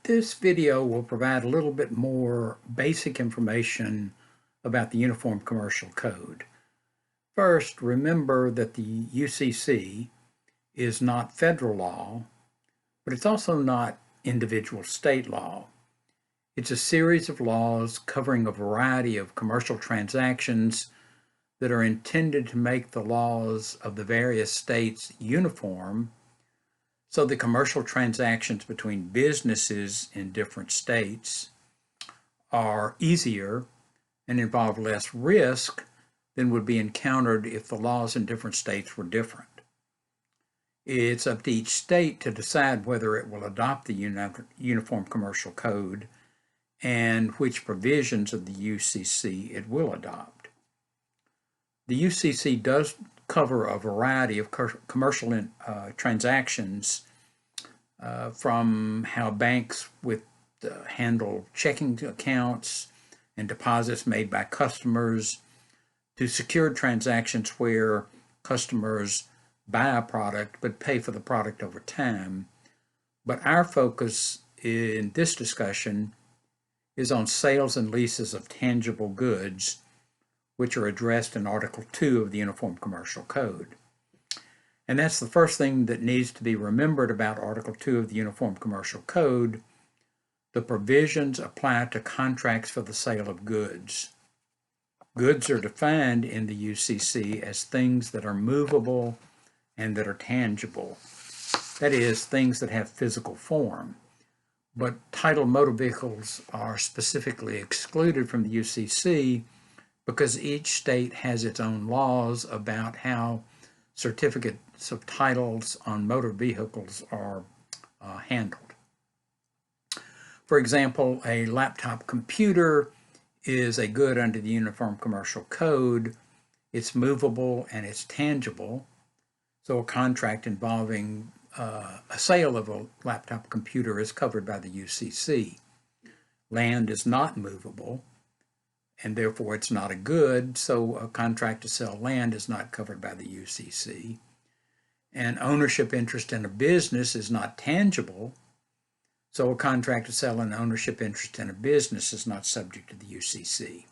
This video will provide a little bit more basic information about the Uniform Commercial Code. First, remember that the UCC is not federal law, but it's also not individual state law. It's a series of laws covering a variety of commercial transactions that are intended to make the laws of the various states uniform, so the commercial transactions between businesses in different states are easier and involve less risk than would be encountered if the laws in different states were different. It's up to each state to decide whether it will adopt the Uniform Commercial Code and which provisions of the UCC it will adopt. The UCC does cover a variety of commercial transactions, from how banks handle checking accounts and deposits made by customers, to secured transactions where customers buy a product but pay for the product over time. But our focus in this discussion is on sales and leases of tangible goods, which are addressed in Article 2 of the Uniform Commercial Code. And that's the first thing that needs to be remembered about Article 2 of the Uniform Commercial Code. The provisions apply to contracts for the sale of goods. Goods are defined in the UCC as things that are movable and that are tangible. That is, things that have physical form. But titled motor vehicles are specifically excluded from the UCC because each state has its own laws about how certificates of titles on motor vehicles are handled. For example, a laptop computer is a good under the Uniform Commercial Code. It's movable and it's tangible. So a contract involving a sale of a laptop computer is covered by the UCC. Land is not movable, and therefore it's not a good, so a contract to sell land is not covered by the UCC. An ownership interest in a business is not tangible, so a contract to sell an ownership interest in a business is not subject to the UCC.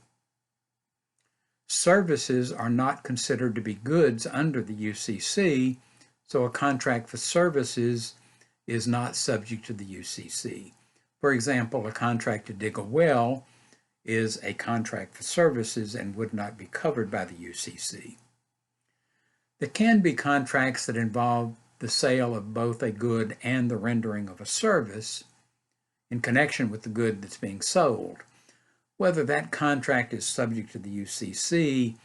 Services are not considered to be goods under the UCC, so a contract for services is not subject to the UCC. For example, a contract to dig a well is a contract for services and would not be covered by the UCC. There can be contracts that involve the sale of both a good and the rendering of a service in connection with the good that's being sold. Whether that contract is subject to the UCC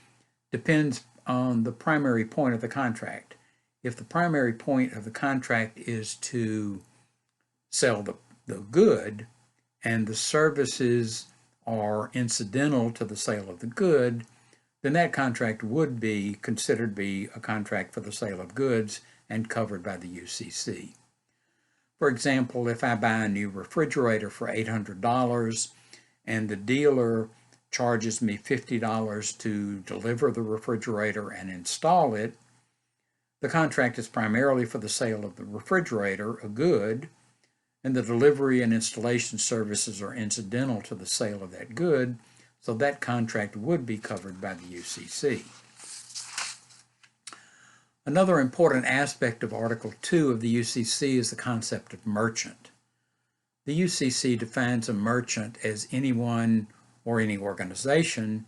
depends on the primary point of the contract. If the primary point of the contract is to sell the good and the services are incidental to the sale of the good, then that contract would be considered to be a contract for the sale of goods and covered by the UCC. For example, if I buy a new refrigerator for $800 and the dealer charges me $50 to deliver the refrigerator and install it, the contract is primarily for the sale of the refrigerator, a good, and the delivery and installation services are incidental to the sale of that good, so that contract would be covered by the UCC. Another important aspect of Article 2 of the UCC is the concept of merchant. The UCC defines a merchant as anyone or any organization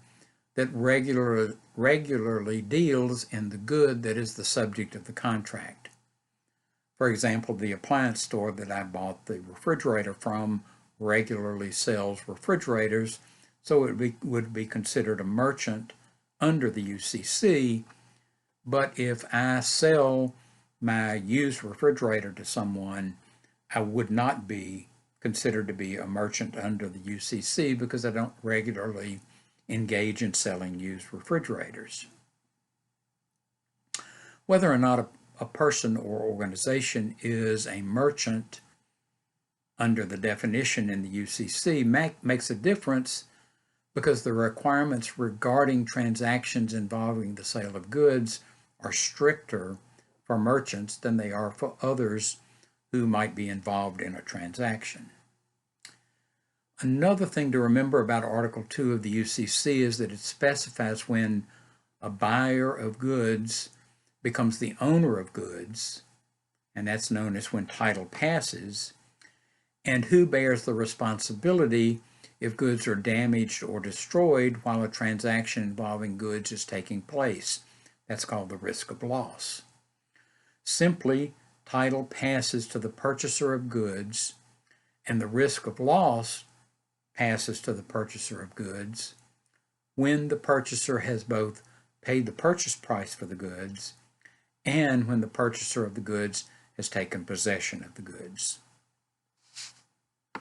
that regularly deals in the good that is the subject of the contract. For example, the appliance store that I bought the refrigerator from regularly sells refrigerators, so it would be considered a merchant under the UCC. But if I sell my used refrigerator to someone, I would not be considered to be a merchant under the UCC because I don't regularly engage in selling used refrigerators. Whether or not a person or organization is a merchant under the definition in the UCC makes a difference because the requirements regarding transactions involving the sale of goods are stricter for merchants than they are for others who might be involved in a transaction. Another thing to remember about Article 2 of the UCC is that it specifies when a buyer of goods becomes the owner of goods, and that's known as when title passes, and who bears the responsibility if goods are damaged or destroyed while a transaction involving goods is taking place. That's called the risk of loss. Simply, title passes to the purchaser of goods, and the risk of loss passes to the purchaser of goods when the purchaser has both paid the purchase price for the goods and when the purchaser of the goods has taken possession of the goods.